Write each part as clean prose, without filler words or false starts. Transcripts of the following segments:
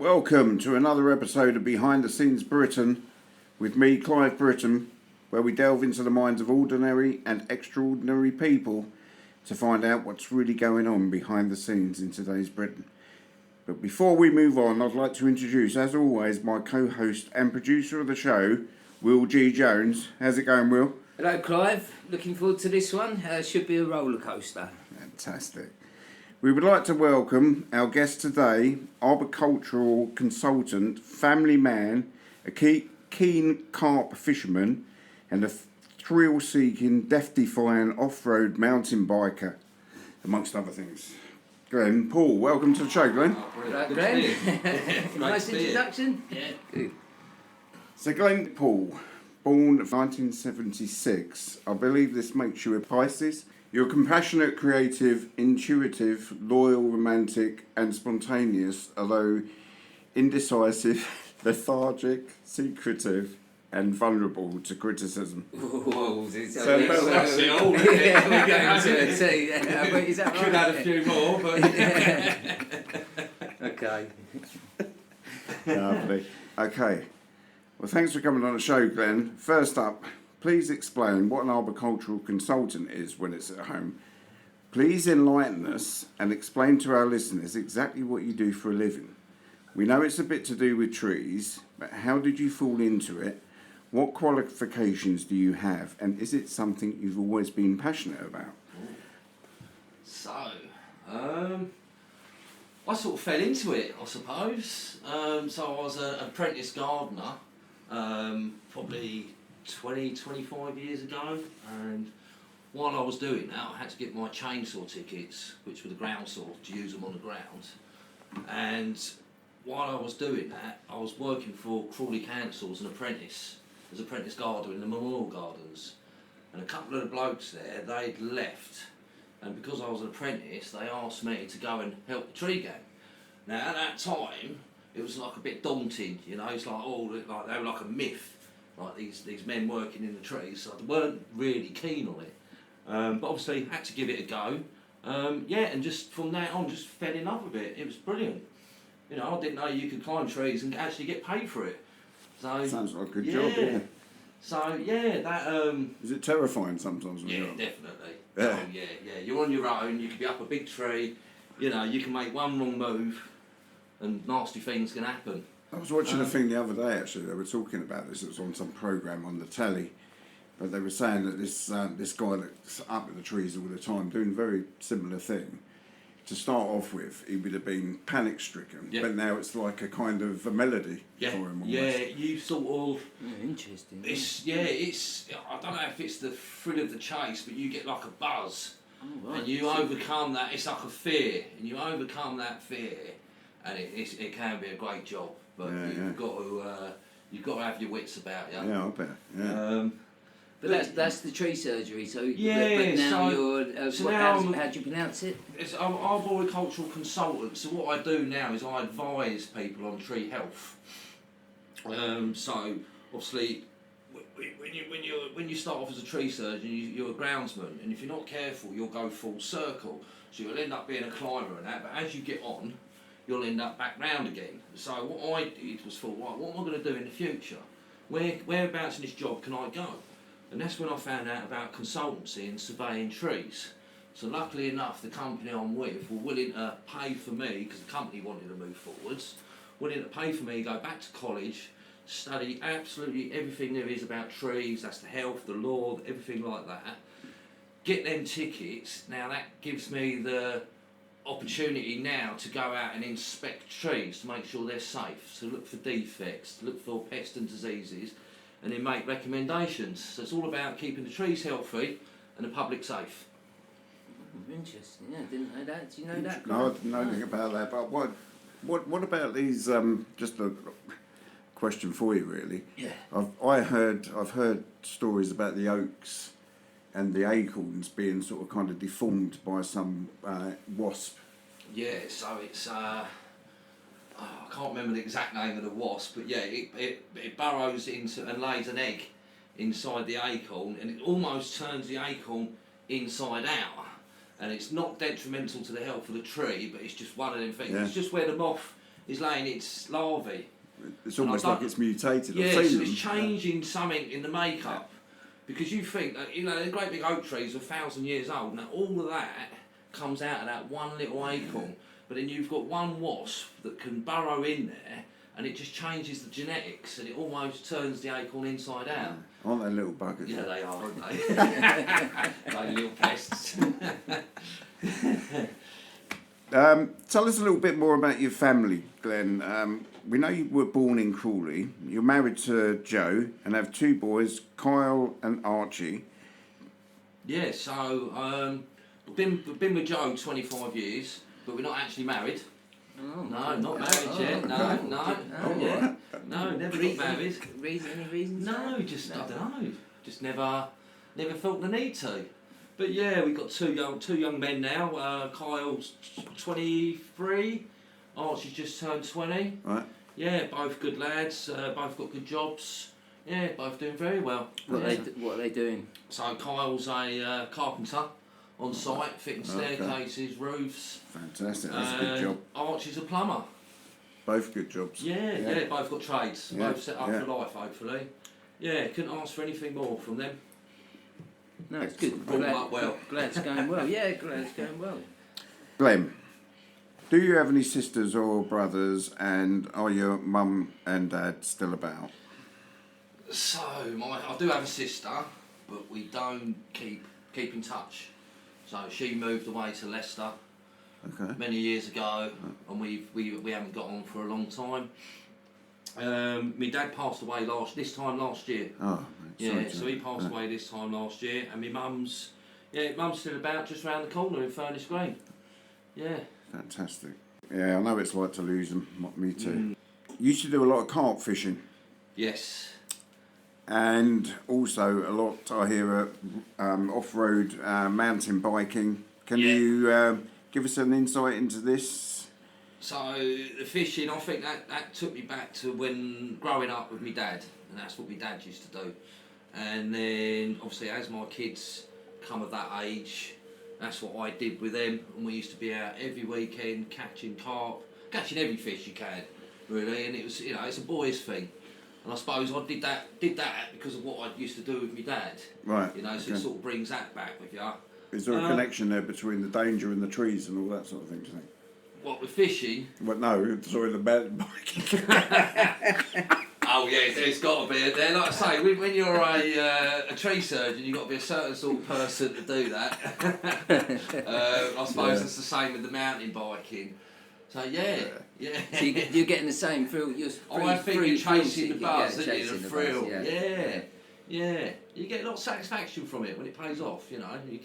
Welcome to another episode of Behind the Scenes Britain with me, Clive Britton, where we delve into the minds of ordinary and extraordinary people to find out what's really going on behind the scenes in today's Britain. But before we move on, I'd like to introduce, as always, my co-host and producer of the show, Will G. Jones. How's it going, Will? Hello, Clive. Looking forward to this one. Should be a roller coaster. Fantastic. We would like to welcome our guest today, arboricultural consultant, family man, a keen carp fisherman, and a thrill-seeking, death-defying off-road mountain biker, amongst other things. Glen Poole, welcome to the show, Glen. Hello, Glen. Nice introduction. Yeah. Good. So, Glen Poole, born 1976. I believe this makes you a Pisces. You're compassionate, creative, intuitive, loyal, romantic, and spontaneous, although indecisive, lethargic, secretive, and vulnerable to criticism. Whoa, that's it all. Yeah, we're going to see. Is that Could right? add a few more, but Okay. Lovely. Okay. Well, thanks for coming on the show, Glen. First up, please explain what an arboricultural consultant is when it's at home. Please enlighten us and explain to our listeners exactly what you do for a living. We know it's a bit to do with trees, but how did you fall into it? What qualifications do you have? And is it something you've always been passionate about? so I sort of fell into it, I suppose. So I was an apprentice gardener, probably 25 years ago, and while I was doing that I had to get my chainsaw tickets, which were the ground saw, to use them on the ground. And while I was doing that, I was working for Crawley Council as an apprentice gardener in the Memorial Gardens, and a couple of the blokes there, they'd left, and because I was an apprentice they asked me to go and help the tree gang. Now at that time it was like a bit daunting, you know, it's like, oh, like they were like a myth, like these men working in the trees, so they weren't really keen on it. But obviously had to give it a go. And just from that on, just fell in love with it. It was brilliant. You know, I didn't know you could climb trees and actually get paid for it. So Sounds like a good job, yeah. So that Is it terrifying sometimes? yeah, definitely. Yeah. Oh yeah. You're on your own. You could be up a big tree. You know, you can make one wrong move, and nasty things can happen. I was watching a thing the other day, actually. They were talking about this. It was on some programme on the telly. But they were saying that this guy that's up in the trees all the time, doing a very similar thing. To start off with, he would have been panic-stricken. Yeah. But now it's like a kind of a melody for him almost. Yeah, you sort of... Interesting. It's I don't know if it's the thrill of the chase, but you get like a buzz. Oh, right. And you overcome that, it's like a fear, and you overcome that fear, and it can be a great job. But you've got to have your wits about you. Yeah, I bet. Yeah. But that's the tree surgery. So Yeah, But now so- you're. so What, now how do you pronounce it? I'm an arboricultural consultant, so what I do now is I advise people on tree health. So obviously, when you start off as a tree surgeon, you're a groundsman, and if you're not careful, you'll go full circle. So you'll end up being a climber and that. But as you get on, you'll end up back round again. So what I did was thought, right, what am I going to do in the future? Whereabouts in this job can I go? And that's when I found out about consultancy and surveying trees. So luckily enough, the company I'm with were willing to pay for me, because the company wanted to move forwards, willing to pay for me to go back to college, study absolutely everything there is about trees, that's the health, the law, everything like that. Get them tickets. Now that gives me the opportunity now to go out and inspect trees to make sure they're safe, to look for defects, to look for pests and diseases, and then make recommendations. So it's all about keeping the trees healthy and the public safe. Interesting. Yeah, didn't know that. Do you know that? No, I didn't know anything about that. But what about these? Just a question for you, really. Yeah. I've heard stories about the oaks and the acorns being sort of kind of deformed by some wasp. Yeah, so it's I can't remember the exact name of the wasp, but yeah, it burrows into and lays an egg inside the acorn, and it almost turns the acorn inside out. And it's not detrimental to the health of the tree, but it's just one of them things. Yeah. It's just where the moth is laying its larvae. It's almost like it's mutated. Yeah, I've so seen them. it's changing something in the makeup. Because you think that, the great big oak trees are 1,000 years old, now all of that comes out of that one little acorn. But then you've got one wasp that can burrow in there, and it just changes the genetics, and it almost turns the acorn inside out. Aren't they little buggers? Yeah, they are, aren't they? Like little pests. Tell us a little bit more about your family, Glenn. We know you were born in Crawley. You're married to Joe and have 2 boys, Kyle and Archie. Yeah, so been with Joe 25 years, but we're not actually married. Oh, No, not married yet. No, never got married. Any reasons? No, just I don't know. Just never felt the need to. But yeah, we've got two young men now. Kyle's 23, Archie's just turned 20. Right. Yeah, both good lads. Both got good jobs. Yeah, both doing very well. What are they doing? So Kyle's a carpenter on site, fitting staircases, roofs. Fantastic. That's a good job. Archie's a plumber. Both good jobs. Yeah, both got trades. Yeah, Both set up for life, hopefully. Yeah, couldn't ask for anything more from them. No, it's good. Brought them up well. Glad it's going well. Yeah, glad it's going well. Glenn, do you have any sisters or brothers, and are your mum and dad still about? So, I do have a sister, but we don't keep in touch. So she moved away to Leicester many years ago, and we haven't got on for a long time. My dad passed away this time last year. Oh, yeah, so he passed away this time last year, and my mum's still about just round the corner in Furnace Green. Yeah. Fantastic. Yeah, I know it's like to lose them. Me too. You used to do a lot of carp fishing. Yes. And also a lot, I hear, off-road mountain biking. Can you give us an insight into this? So the fishing, I think that took me back to when growing up with my dad, and that's what my dad used to do. And then obviously as my kids come of that age, that's what I did with them, and we used to be out every weekend catching carp, catching every fish you can, really. And it was, it's a boys' thing. And I suppose I did that because of what I used to do with my dad. Right. So it sort of brings that back with you. Is there a connection there between the danger and the trees and all that sort of thing, do you think? What, with fishing? Well, no, sorry, the mountain biking. Oh yeah, there's got to be there. Like I say, when you're a tree surgeon, you've got to be a certain sort of person to do that. I suppose it's the same with the mountain biking. So yeah. So you're getting the same thrill. I think you're chasing the buzz, yeah, isn't it? The thrill. Yeah. Yeah. You get a lot of satisfaction from it when it pays off. You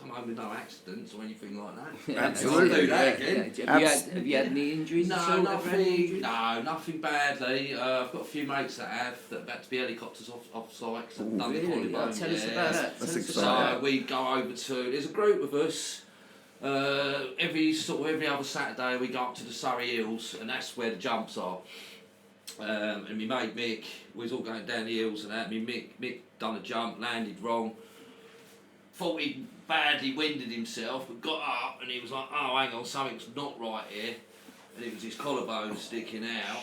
come home with no accidents or anything like that. Absolutely. I'll do that again. Have you had any injuries? No, nothing. No, nothing badly. I've got a few mates that have had to be helicopters off site. Cause I've done the collarbone. Tell us about that. That's exciting. So we go over to. There's a group of us. Every other Saturday we go up to the Surrey Hills, and that's where the jumps are. And my mate Mick, we was all going down the hills and that. Mick done a jump, landed wrong. Thought he'd badly winded himself, but got up and he was like, "Oh, hang on, something's not right here." And it was his collarbone sticking out.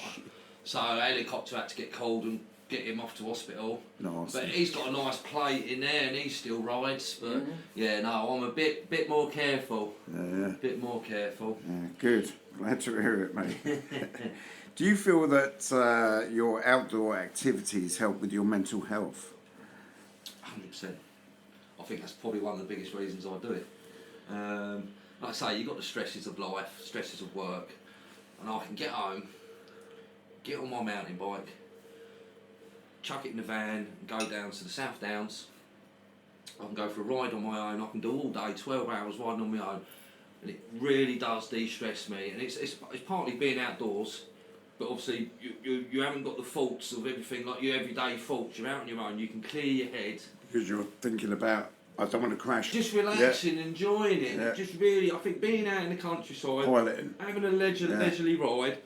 So a helicopter had to get called and get him off to hospital. Nice. But he's got a nice plate in there and he still rides. But I'm a bit more careful. Yeah. Bit more careful. Yeah, good. Glad to hear it, mate. Do you feel that your outdoor activities help with your mental health? 100%. I think that's probably one of the biggest reasons I do it. Like I say, you've got the stresses of life, stresses of work, and I can get home, get on my mountain bike, chuck it in the van, and go down to the South Downs. I can go for a ride on my own. I can do all day, 12 hours riding on my own, and it really does de-stress me. And it's partly being outdoors, but obviously you haven't got the faults of everything like your everyday faults. You're out on your own. You can clear your head Because you're thinking about, I don't want to crash. just relaxing, enjoying it. Yeah. Just really, I think being out in the countryside, Piloting. having a leisurely ride,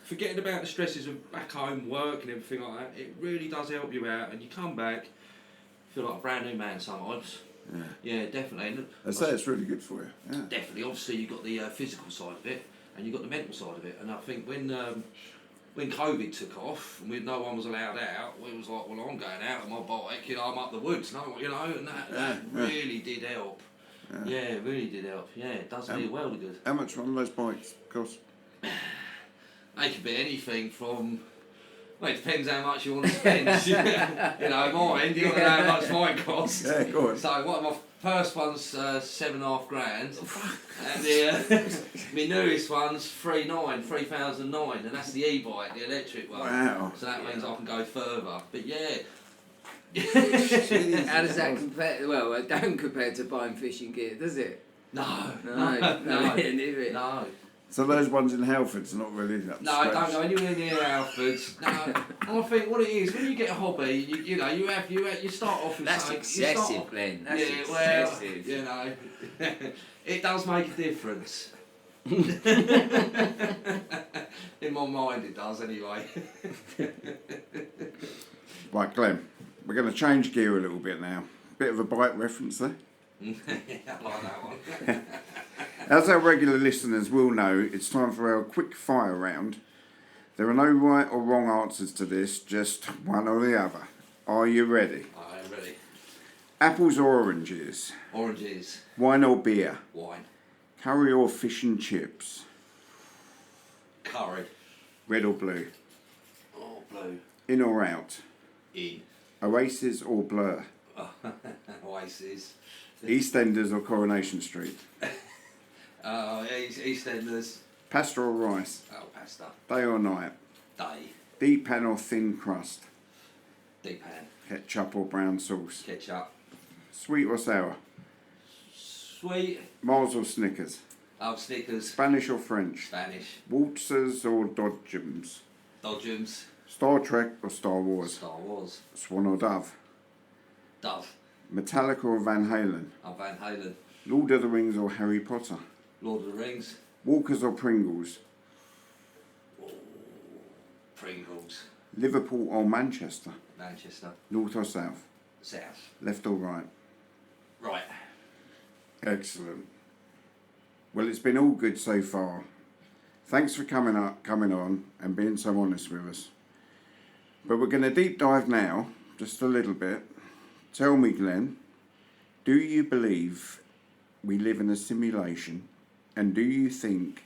forgetting about the stresses of back home, work and everything like that, it really does help you out, and you come back, feel like a brand new man sometimes. Yeah, definitely. And I say it's really good for you. Yeah. definitely, obviously you've got the physical side of it, and you've got the mental side of it. And I think when COVID took off and no one was allowed out, we was like, well, I'm going out on my bike, you know, I'm up the woods, and that really did help. Yeah, it really did help. Yeah, it does me a world of good. How much one of those bikes cost? They could be anything from, well, it depends how much you want to spend. You know, mine, you want to know how much mine costs. Yeah, go on. So my first one's $7.5 grand, and my newest one's 3,009, and that's the e-bike, the electric one. Wow. So that means I can go further. But yeah. How does that compare? Well, it don't compare to buying fishing gear, does it? No. No. So those ones in Halford's are not really that No, I don't go anywhere near Alfred's. No, and I think what it is when you get a hobby, you start off with That's something. excessive, Glenn. That's excessive. Well, you know, it does make a difference. In my mind, it does anyway. Right, Glenn, we're going to change gear a little bit now. Bit of a bike reference there. I like that one. As our regular listeners will know, it's time for our quick fire round. There are no right or wrong answers to this, just one or the other. Are you ready? I am ready. Apples or oranges? Oranges. Wine or beer? Wine. Curry or fish and chips? Curry. Red or blue? Oh, blue. In or out? In. Oasis or Blur? Oasis. EastEnders or Coronation Street? EastEnders. Pasta or rice? Oh, pasta. Day or night? Day. Deep pan or thin crust? Deep pan. Ketchup or brown sauce? Ketchup. Sweet or sour? Sweet. Mars or Snickers? Oh, Snickers. Spanish or French? Spanish. Waltzers or Dodgems? Dodgems. Star Trek or Star Wars? Star Wars. Swan or Dove? Dove. Metallica or Van Halen? Oh, Van Halen. Lord of the Rings or Harry Potter? Lord of the Rings. Walkers or Pringles? Oh, Pringles. Liverpool or Manchester? Manchester. North or south? South. Left or right? Right. Excellent. Well, it's been all good so far. Thanks for coming on and being so honest with us. But we're going to deep dive now, just a little bit. Tell me, Glenn, do you believe we live in a simulation? And do you think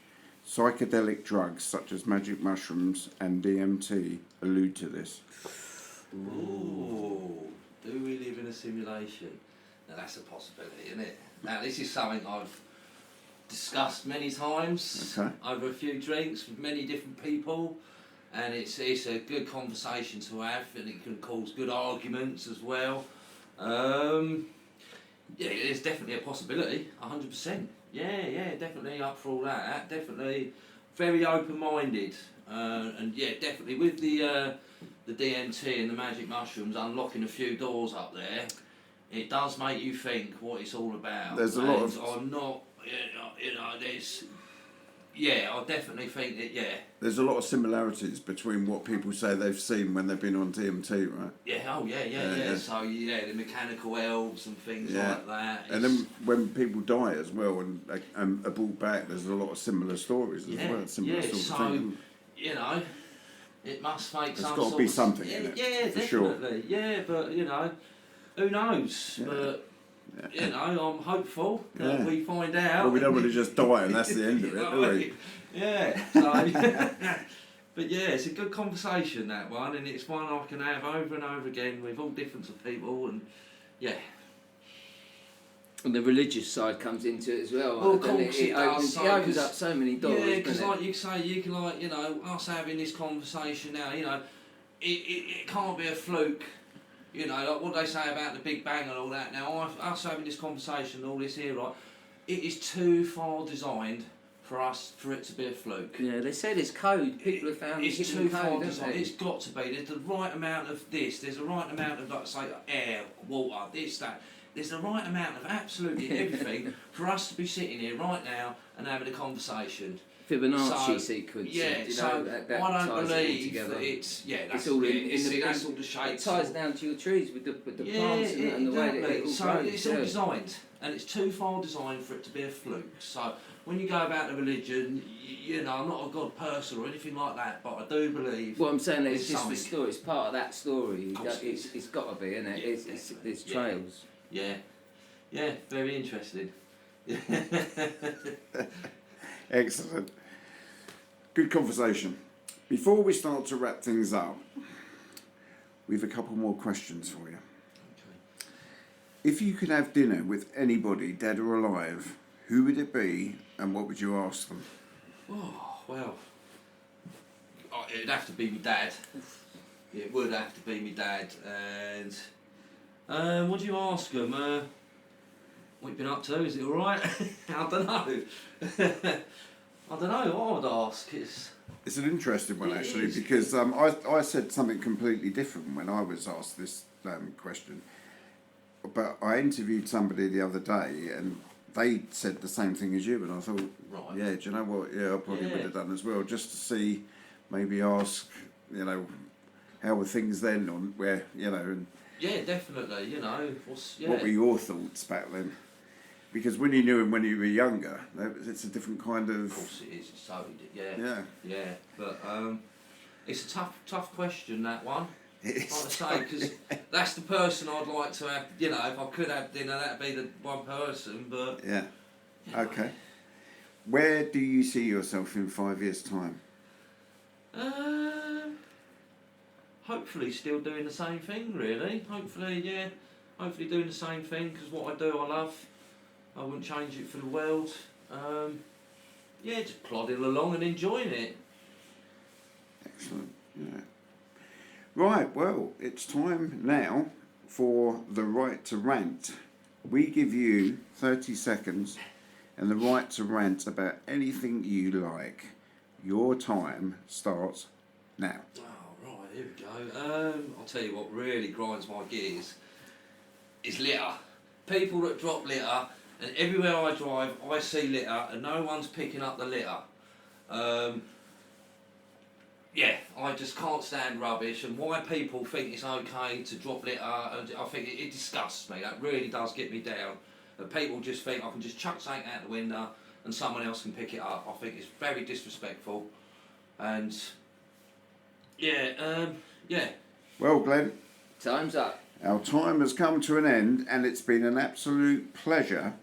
psychedelic drugs such as magic mushrooms and DMT allude to this? Ooh, do we live in a simulation? Now that's a possibility, isn't it? Now this is something I've discussed many times over a few drinks with many different people, and it's a good conversation to have, and it can cause good arguments as well. Yeah, it's definitely a possibility, 100%. Yeah, definitely up for all that. Definitely very open-minded, and yeah, definitely with the DMT and the magic mushrooms unlocking a few doors up there, it does make you think what it's all about. There's a lot of. I'm not, there's. Yeah, I definitely think that. Yeah. There's a lot of similarities between what people say they've seen when they've been on DMT, right? Yeah. Oh, yeah. So yeah, the mechanical elves and things like that. And then when people die as well and are brought back, there's a lot of similar stories as well. Similar sort of thing. You know, it must make There's some got to be something in it. Yeah, for definitely. Sure. Yeah, but who knows? Yeah. But I'm hopeful that we find out. Well, we don't want to just die and that's the end of it, do we? Yeah. So, but yeah, it's a good conversation, that one, and it's one I can have over and over again with all different of people, and yeah. And the religious side comes into it as well. Well, of course it opens up so many doors. Yeah, because like you say, you can us having this conversation now. It can't be a fluke. Like what they say about the Big Bang and all that. Now, us having this conversation and all this here, right? It is too far designed for it to be a fluke. Yeah, they say there's code. People have found it's too far designed. It? It's got to be. There's the right amount of this. There's the right amount of, like, say, air, water, this, that. There's the right amount of absolutely everything for us to be sitting here right now and having a conversation. Fibonacci sequence. Yeah, that I don't believe that it's it's all the shape. It ties down to your trees with the plants and the way that it all grows. It's all designed. and it's too far designed for it to be a fluke. So when you go about the religion, you know, I'm not a God person or anything like that, but I do believe. Well, I'm saying that it's there's just the something. story. It's part of that story. Of course it is. It's got to be, isn't it? Yeah, It's yeah. trails. Yeah, very interesting. Excellent. Good conversation. Before we start to wrap things up, we've a couple more questions for you. Okay. If you could have dinner with anybody, dead or alive, who would it be and what would you ask them? Oh, well, it'd have to be my dad. It would have to be my dad. And what do you ask him? What you been up to? Is it all right? I don't know. I don't know what I'd ask. It's an interesting one, It actually, is. because I said something completely different when I was asked this question. But I interviewed somebody the other day and they said the same thing as you, and I thought, Right. yeah, do you know what? Yeah, I probably Yeah. would have done as well, just to see, maybe ask, you know, how were things then, on where, you know, and Yeah, definitely. You know, what were your thoughts back then? Because when you knew him when you were younger, it's a different kind Of of. course it is. It's totally. Yeah. Yeah. Yeah. But it's a tough question, that one. Like I It's say, because that's the person I'd like to have. You know, if I could have dinner, that'd be the one person. But yeah. you know. Okay. Where do you see yourself in 5 years' time? Hopefully, still doing the same thing. Really. Hopefully, yeah. Hopefully, doing the same thing because what I do, I love. I wouldn't change it for the world. Yeah, just plodding along and enjoying it. Excellent. Yeah. Right. Well, it's time now for the right to rant. We give you 30 seconds and the right to rant about anything you like. Your time starts now. Oh, right, here we go. I'll tell you what really grinds my gears is litter. People that drop litter, and everywhere I drive, I see litter, and no one's picking up the litter. Yeah, I just can't stand rubbish, and why people think it's okay to drop litter, and I think it disgusts me. That really does get me down. That people just think I can just chuck something out the window and someone else can pick it up. I think it's very disrespectful, and yeah. Well, Glenn, Time's up. our time has come to an end, and it's been an absolute pleasure.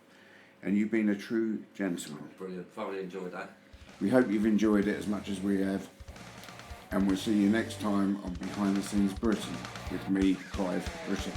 And you've been a true gentleman. Brilliant, thoroughly enjoyed that. We hope you've enjoyed it as much as we have. And we'll see you next time on Behind the Scenes Britain with me, Clive Britain.